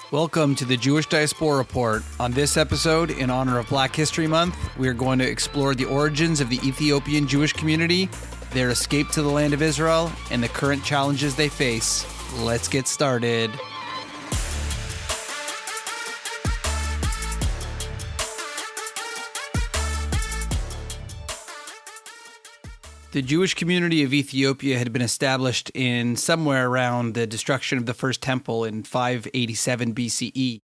Welcome to the Jewish Diaspora Report. On this episode, in honor of Black History Month, we are going to explore the origins of the Ethiopian Jewish community, their escape to the land of Israel, and the current challenges they face. Let's get started. The Jewish community of Ethiopia had been established in somewhere around the destruction of the First Temple in 587 BCE.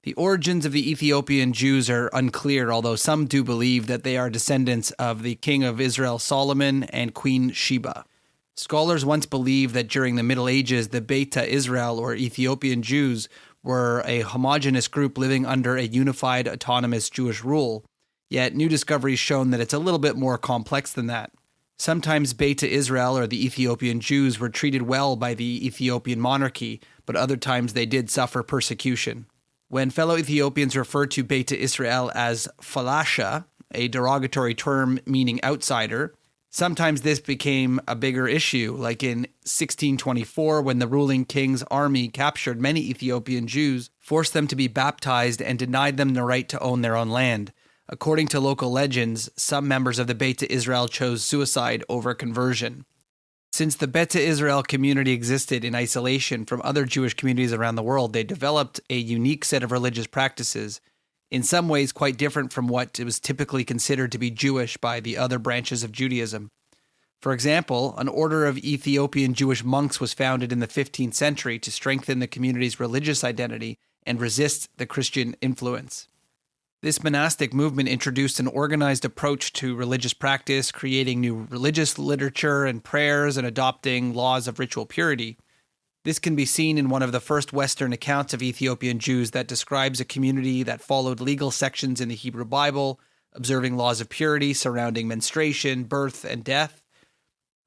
The origins of the Ethiopian Jews are unclear, although some do believe that they are descendants of the king of Israel Solomon and Queen Sheba. Scholars once believed that during the Middle Ages, the Beta Israel, or Ethiopian Jews, were a homogeneous group living under a unified autonomous Jewish rule. Yet new discoveries shown that it's a little bit more complex than that. Sometimes Beta Israel, or the Ethiopian Jews, were treated well by the Ethiopian monarchy, but other times they did suffer persecution. When fellow Ethiopians referred to Beta Israel as falasha, a derogatory term meaning outsider, sometimes this became a bigger issue, like in 1624 when the ruling king's army captured many Ethiopian Jews, forced them to be baptized, and denied them the right to own their own land. According to local legends, some members of the Beta Israel chose suicide over conversion. Since the Beta Israel community existed in isolation from other Jewish communities around the world, they developed a unique set of religious practices, in some ways quite different from what was typically considered to be Jewish by the other branches of Judaism. For example, an order of Ethiopian Jewish monks was founded in the 15th century to strengthen the community's religious identity and resist the Christian influence. This monastic movement introduced an organized approach to religious practice, creating new religious literature and prayers and adopting laws of ritual purity. This can be seen in one of the first Western accounts of Ethiopian Jews that describes a community that followed legal sections in the Hebrew Bible, observing laws of purity surrounding menstruation, birth, and death.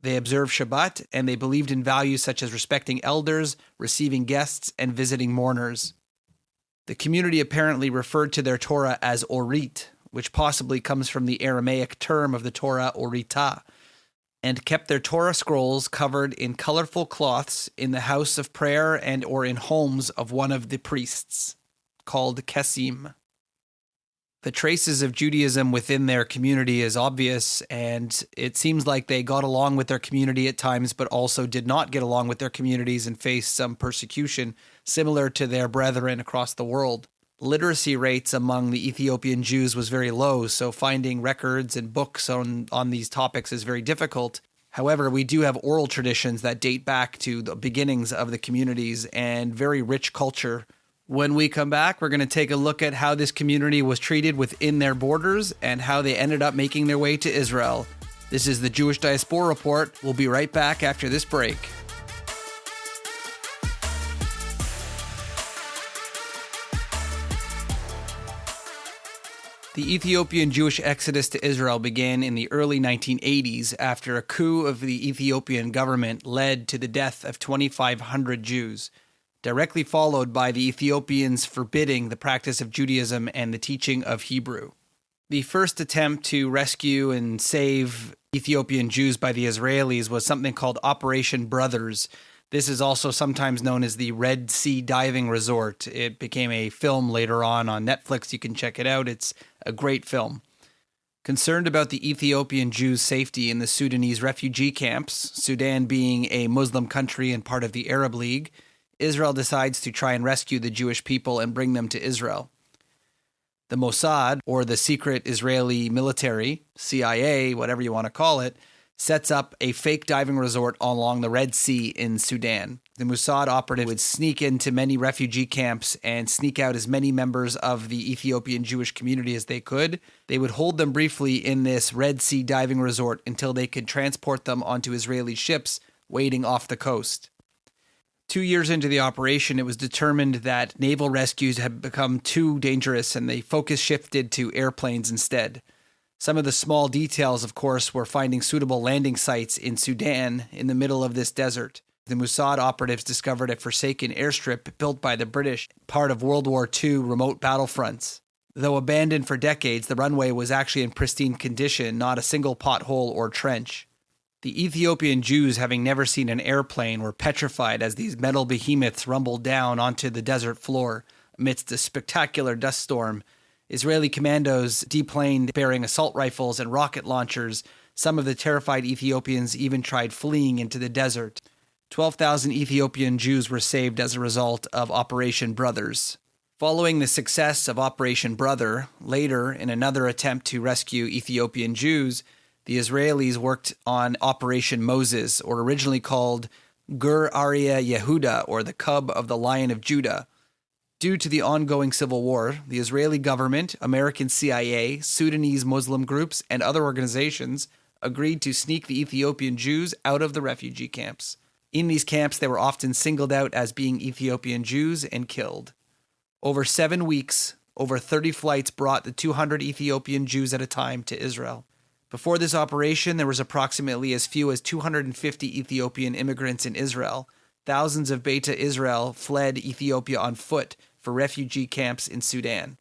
They observed Shabbat, and they believed in values such as respecting elders, receiving guests, and visiting mourners. The community apparently referred to their Torah as Orit, which possibly comes from the Aramaic term of the Torah Orita, and kept their Torah scrolls covered in colorful cloths in the house of prayer and or in homes of one of the priests, called Kesim. The traces of Judaism within their community is obvious, and it seems like they got along with their community at times, but also did not get along with their communities and faced some persecution, similar to their brethren across the world. Literacy rates among the Ethiopian Jews was very low, so finding records and books on these topics is very difficult. However, we do have oral traditions that date back to the beginnings of the communities and very rich culture. When we come back, we're going to take a look at how this community was treated within their borders and how they ended up making their way to Israel. This is the Jewish Diaspora Report. We'll be right back after this break. The Ethiopian Jewish exodus to Israel began in the early 1980s after a coup of the Ethiopian government led to the death of 2,500 Jews, directly followed by the Ethiopians forbidding the practice of Judaism and the teaching of Hebrew. The first attempt to rescue and save Ethiopian Jews by the Israelis was something called Operation Brothers. This is also sometimes known as the Red Sea Diving Resort. It became a film later on Netflix. You can check it out. It's a great film. Concerned about the Ethiopian Jews' safety in the Sudanese refugee camps, Sudan being a Muslim country and part of the Arab League, Israel decides to try and rescue the Jewish people and bring them to Israel. The Mossad, or the secret Israeli military, CIA, whatever you want to call it, sets up a fake diving resort along the Red Sea in Sudan. The Mossad operative would sneak into many refugee camps and sneak out as many members of the Ethiopian Jewish community as they could. They would hold them briefly in this Red Sea diving resort until they could transport them onto Israeli ships waiting off the coast. 2 years into the operation, it was determined that naval rescues had become too dangerous and the focus shifted to airplanes instead. Some of the small details, of course, were finding suitable landing sites in Sudan in the middle of this desert. The Mossad operatives discovered a forsaken airstrip built by the British, part of World War II remote battlefronts. Though abandoned for decades, the runway was actually in pristine condition, not a single pothole or trench. The Ethiopian Jews, having never seen an airplane, were petrified as these metal behemoths rumbled down onto the desert floor, Amidst a spectacular dust storm, Israeli commandos deplaned bearing assault rifles and rocket launchers. Some of the terrified Ethiopians even tried fleeing into the desert. 12,000 Ethiopian Jews were saved as a result of Operation Brothers. Following the success of Operation Brother, later, in another attempt to rescue Ethiopian Jews, the Israelis worked on Operation Moses, or originally called Gur Aryeh Yehuda, or the Cub of the Lion of Judah. Due to the ongoing civil war, the Israeli government, American CIA, Sudanese Muslim groups, and other organizations agreed to sneak the Ethiopian Jews out of the refugee camps. In these camps, they were often singled out as being Ethiopian Jews and killed. Over 7 weeks, over 30 flights brought the 200 Ethiopian Jews at a time to Israel. Before this operation, there was approximately as few as 250 Ethiopian immigrants in Israel. Thousands of Beta Israel fled Ethiopia on foot for refugee camps in Sudan,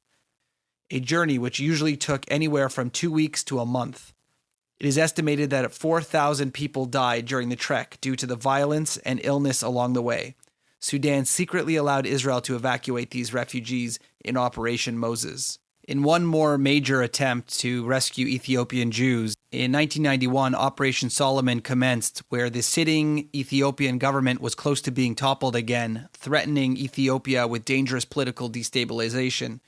a journey which usually took anywhere from 2 weeks to a month. It is estimated that 4,000 people died during the trek due to the violence and illness along the way. Sudan secretly allowed Israel to evacuate these refugees in Operation Moses. In one more major attempt to rescue Ethiopian Jews, in 1991, Operation Solomon commenced, where the sitting Ethiopian government was close to being toppled again, threatening Ethiopia with dangerous political destabilization.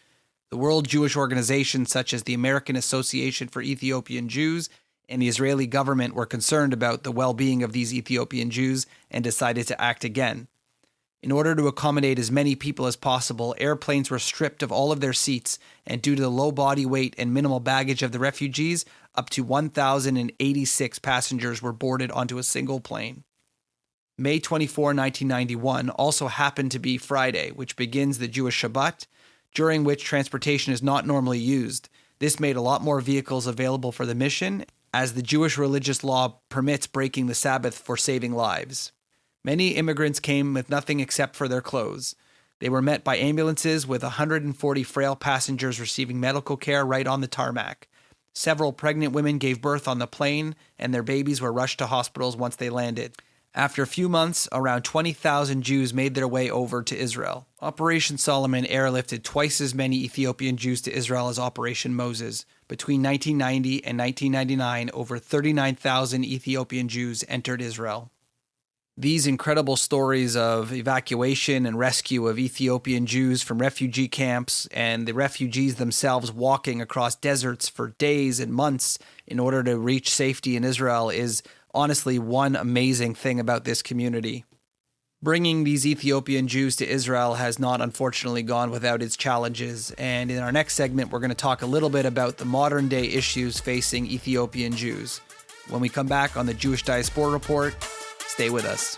The World Jewish organizations such as the American Association for Ethiopian Jews and the Israeli government were concerned about the well-being of these Ethiopian Jews and decided to act again. In order to accommodate as many people as possible, airplanes were stripped of all of their seats, and due to the low body weight and minimal baggage of the refugees, up to 1,086 passengers were boarded onto a single plane. May 24, 1991 also happened to be Friday, which begins the Jewish Shabbat, during which transportation is not normally used. This made a lot more vehicles available for the mission, as the Jewish religious law permits breaking the Sabbath for saving lives. Many immigrants came with nothing except for their clothes. They were met by ambulances with 140 frail passengers receiving medical care right on the tarmac. Several pregnant women gave birth on the plane, and their babies were rushed to hospitals once they landed. After a few months, around 20,000 Jews made their way over to Israel. Operation Solomon airlifted twice as many Ethiopian Jews to Israel as Operation Moses. Between 1990 and 1999, over 39,000 Ethiopian Jews entered Israel. These incredible stories of evacuation and rescue of Ethiopian Jews from refugee camps and the refugees themselves walking across deserts for days and months in order to reach safety in Israel is honestly one amazing thing about this community. Bringing these Ethiopian Jews to Israel has not unfortunately gone without its challenges, and in our next segment we're going to talk a little bit about the modern day issues facing Ethiopian Jews. When we come back on the Jewish Diaspora Report, stay with us.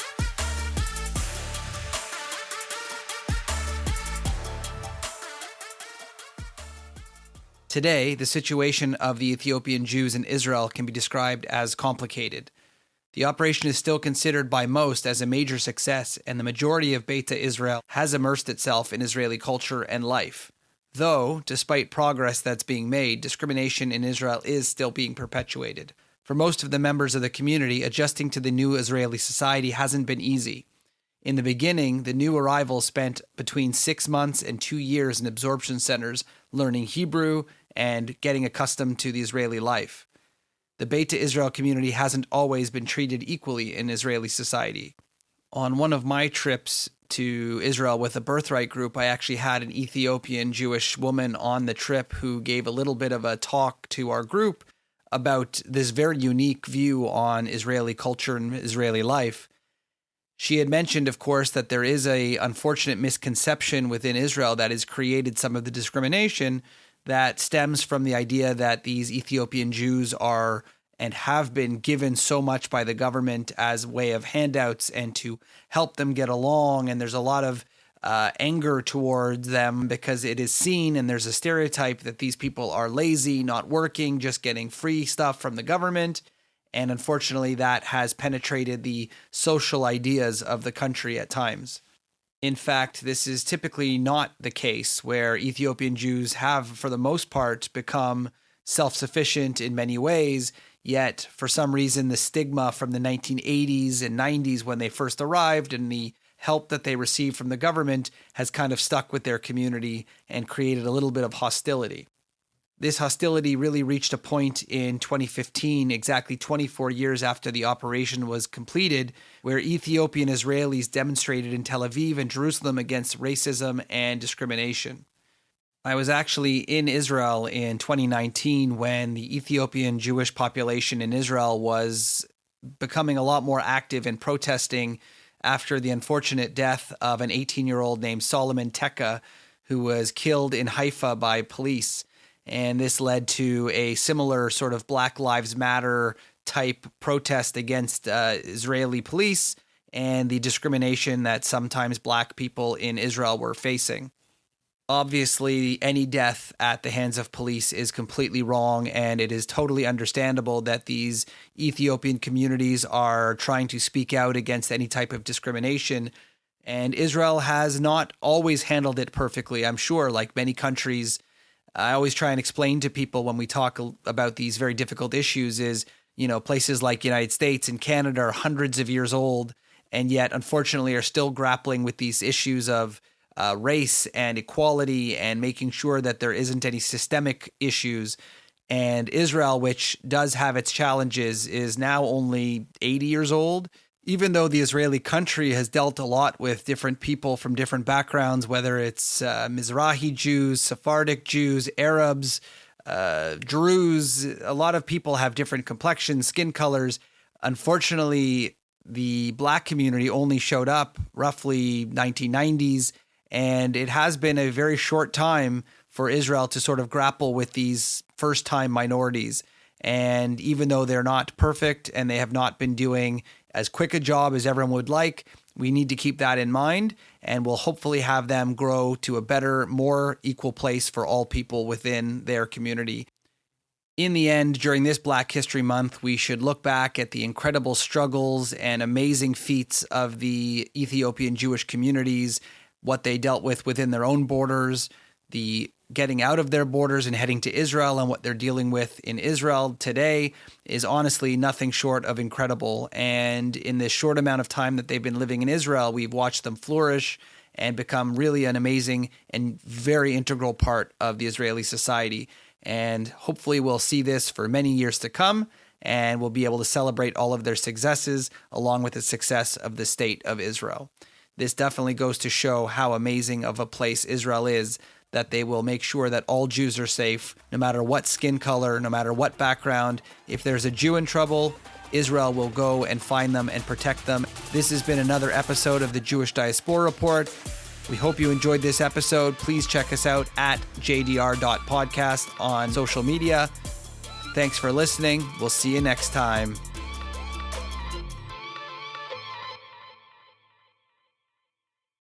Today, the situation of the Ethiopian Jews in Israel can be described as complicated. The operation is still considered by most as a major success, and the majority of Beta Israel has immersed itself in Israeli culture and life. Though, despite progress that's being made, discrimination in Israel is still being perpetuated. For most of the members of the community, adjusting to the new Israeli society hasn't been easy. In the beginning, the new arrivals spent between 6 months and 2 years in absorption centers learning Hebrew and getting accustomed to the Israeli life. The Beta Israel community hasn't always been treated equally in Israeli society. On one of my trips to Israel with a Birthright group, I actually had an Ethiopian Jewish woman on the trip who gave a little bit of a talk to our group about this very unique view on Israeli culture and Israeli life. She had mentioned, of course, that there is an unfortunate misconception within Israel that has created some of the discrimination that stems from the idea that these Ethiopian Jews are and have been given so much by the government as a way of handouts and to help them get along. And there's a lot of anger towards them because it is seen, and there's a stereotype that these people are lazy, not working, just getting free stuff from the government. And unfortunately, that has penetrated the social ideas of the country at times. In fact, this is typically not the case, where Ethiopian Jews have, for the most part, become self-sufficient in many ways, yet for some reason the stigma from the 1980s and 90s when they first arrived and the help that they received from the government has kind of stuck with their community and created a little bit of hostility. This hostility really reached a point in 2015, exactly 24 years after the operation was completed, where Ethiopian Israelis demonstrated in Tel Aviv and Jerusalem against racism and discrimination. I was actually in Israel in 2019 when the Ethiopian Jewish population in Israel was becoming a lot more active in protesting after the unfortunate death of an 18-year-old named Solomon Tekka, who was killed in Haifa by police. And this led to a similar sort of Black Lives Matter type protest against Israeli police and the discrimination that sometimes Black people in Israel were facing. Obviously, any death at the hands of police is completely wrong, and it is totally understandable that these Ethiopian communities are trying to speak out against any type of discrimination. And Israel has not always handled it perfectly, I'm sure, like many countries. I always try and explain to people when we talk about these very difficult issues is, places like United States and Canada are hundreds of years old, and yet unfortunately are still grappling with these issues of race and equality and making sure that there isn't any systemic issues. And Israel, which does have its challenges, is now only 80 years old. Even though the Israeli country has dealt a lot with different people from different backgrounds, whether it's Mizrahi Jews, Sephardic Jews, Arabs, Druze, a lot of people have different complexions, skin colors. Unfortunately, the Black community only showed up roughly 1990s, and it has been a very short time for Israel to sort of grapple with these first-time minorities. And even though they're not perfect and they have not been doing as quick a job as everyone would like, we need to keep that in mind, and we'll hopefully have them grow to a better, more equal place for all people within their community. In the end, during this Black History Month, we should look back at the incredible struggles and amazing feats of the Ethiopian Jewish communities, what they dealt with within their own borders, the getting out of their borders and heading to Israel, and what they're dealing with in Israel today is honestly nothing short of incredible. And in this short amount of time that they've been living in Israel, we've watched them flourish and become really an amazing and very integral part of the Israeli society. And hopefully we'll see this for many years to come, and we'll be able to celebrate all of their successes along with the success of the state of Israel. This definitely goes to show how amazing of a place Israel is, that they will make sure that all Jews are safe, no matter what skin color, no matter what background. If there's a Jew in trouble, Israel will go and find them and protect them. This has been another episode of the Jewish Diaspora Report. We hope you enjoyed this episode. Please check us out at jdr.podcast on social media. Thanks for listening. We'll see you next time.